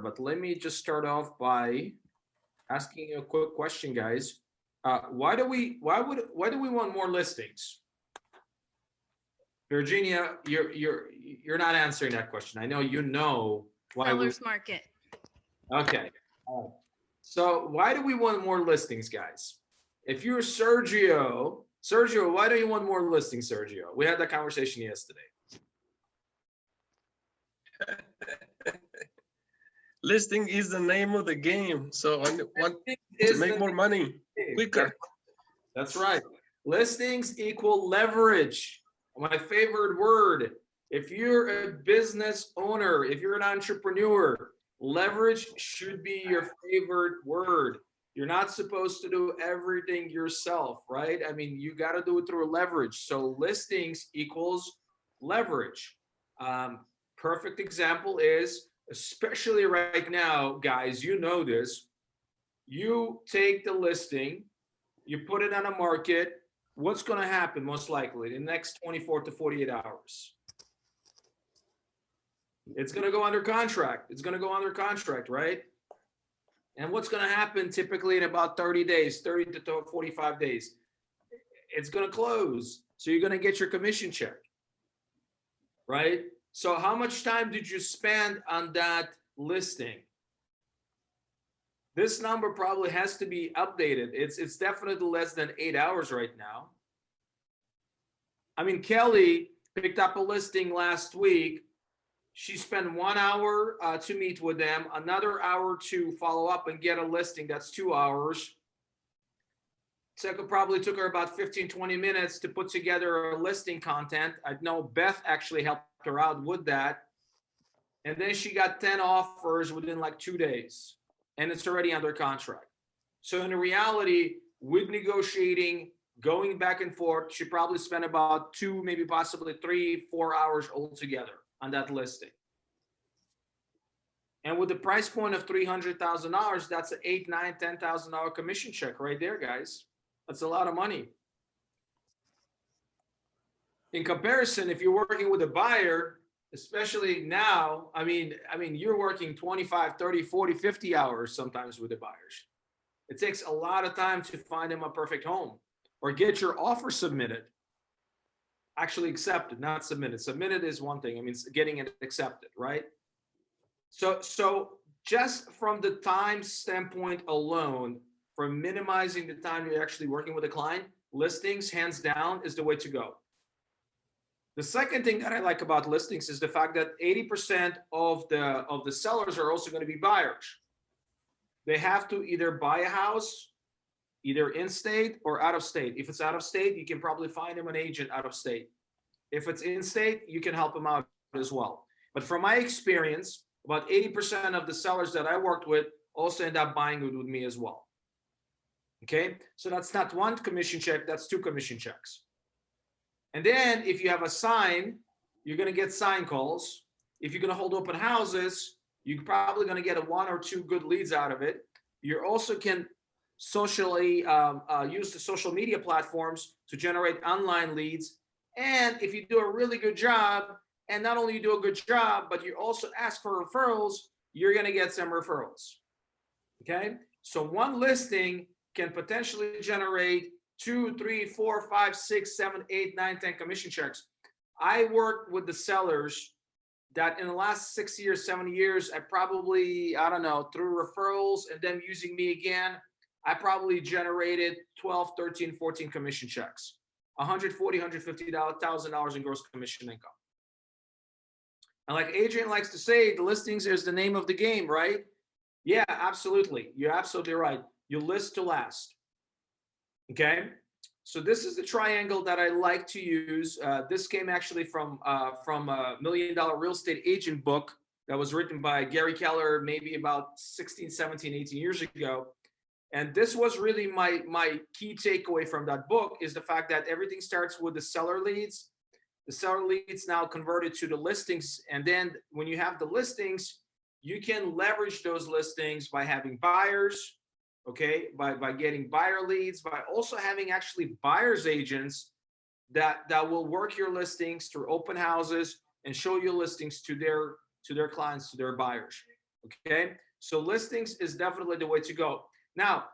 but let me just start off by asking you a quick question, guys. Why do we want more listings? Virginia, you're not answering that question. I know you know why. Seller's market. Okay. So why do we want more listings, guys? If you're Sergio, why do you want more listings, Sergio? We had that conversation yesterday. Listing is the name of the game. So I want to make more money quicker. That's right. Listings equal leverage. My favorite word. If you're a business owner, if you're an entrepreneur, leverage should be your favorite word. You're not supposed to do everything yourself, right? I mean, you got to do it through leverage. So listings equals leverage. Perfect example is, especially right now, guys, you know this. You take the listing, you put it on a market. What's going to happen most likely in the next 24 to 48 hours? It's going to go under contract. It's going to go under contract, right? And what's going to happen typically in about 30 days, 30 to 45 days? It's going to close. So you're going to get your commission check, right? So how much time did you spend on that listing? This number probably has to be updated. It's definitely less than 8 hours right now. I mean, Kelly picked up a listing last week. She spent 1 hour to meet with them, another hour to follow up and get a listing. That's 2 hours. So it probably took her about 15, 20 minutes to put together a listing content. I know Beth actually helped her out with that. And then she got 10 offers within like 2 days, and it's already under contract. So in reality, with negotiating, going back and forth, she probably spent about 2, maybe possibly 3, 4 hours altogether on that listing. And with the price point of $300,000, that's an $8,000, $9,000, $10,000 commission check right there, guys. That's a lot of money. In comparison, if you're working with a buyer, especially now, I mean, you're working 25, 30, 40, 50 hours sometimes with the buyers. It takes a lot of time to find them a perfect home or get your offer submitted. Actually accepted, not submitted. Submitted is one thing. I mean, getting it accepted, right? So just from the time standpoint alone, for minimizing the time you're actually working with a client, listings, hands down, is the way to go. The second thing that I like about listings is the fact that 80% of the sellers are also going to be buyers. They have to either buy a house, either in state or out of state. If it's out of state, you can probably find them an agent out of state. If it's in state, you can help them out as well. But from my experience, about 80% of the sellers that I worked with also end up buying it with me as well. Okay, so that's not one commission check, that's 2 commission checks. And then if you have a sign, you're going to get sign calls. If you're going to hold open houses, you're probably going to get 1 or 2 good leads out of it. You also can socially use the social media platforms to generate online leads. And if you do a really good job, and not only you do a good job, but you also ask for referrals, you're going to get some referrals. Okay, so one listing can potentially generate 2, 3, 4, 5, 6, 7, 8, 9, 10 commission checks. I worked with the sellers that in the last 6 years, 7 years, I probably, I don't know, through referrals and them using me again, I probably generated 12, 13, 14 commission checks, $140,000, $150,000 in gross commission income. And like Adrian likes to say, the listings is the name of the game, right? Yeah, absolutely. You're absolutely right. You list to last. Okay, so this is the triangle that I like to use. This came actually from a $1 Million Real Estate Agent book that was written by Gary Keller maybe about 16, 17, 18 years ago. And this was really my key takeaway from that book, is the fact that everything starts with the seller leads. The seller leads now converted to the listings. And then when you have the listings, you can leverage those listings by having buyers, okay, by getting buyer leads, by also having actually buyer's agents that will work your listings through open houses and show your listings to their clients, to their buyers. Okay, so listings is definitely the way to go. Now,